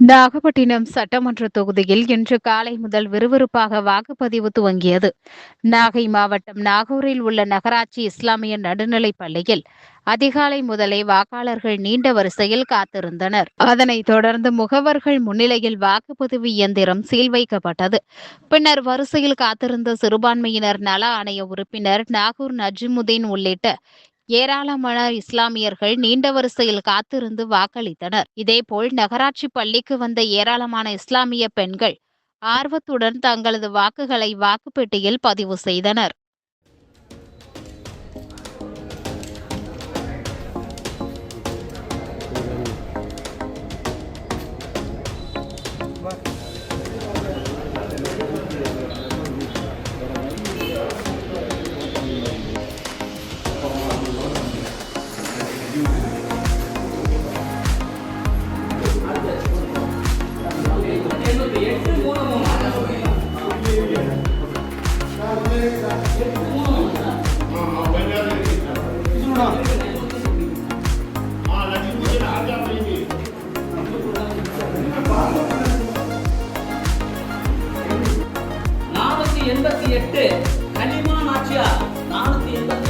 நாகப்பட்டினம் சட்டமன்ற தொகுதியில் இன்று காலை முதல் விறுவிறுப்பாக வாக்குப்பதிவு துவங்கியது. நாகை மாவட்டம் நாகூரில் உள்ள நகராட்சி இஸ்லாமிய நடுநிலைப் பள்ளியில் அதிகாலை முதலே வாக்காளர்கள் நீண்ட வரிசையில் காத்திருந்தனர். அதனைத் தொடர்ந்து முகவர்கள் முன்னிலையில் வாக்குப்பதிவு இயந்திரம் சீல் வைக்கப்பட்டது. பின்னர் வரிசையில் காத்திருந்த சிறுபான்மையினர் நல ஆணைய உறுப்பினர் நாகூர் நஜிமுதீன் உள்ளிட்ட ஏராளமான இஸ்லாமியர்கள் நீண்ட வரிசையில் காத்திருந்து வாக்களித்தனர். இதேபோல் நகராட்சி பள்ளிக்கு வந்த ஏராளமான இஸ்லாமிய பெண்கள் ஆர்வத்துடன் தங்களது வாக்குகளை வாக்குப்பெட்டியில் பதிவு செய்தனர். கலிமா நாச்சியார் 488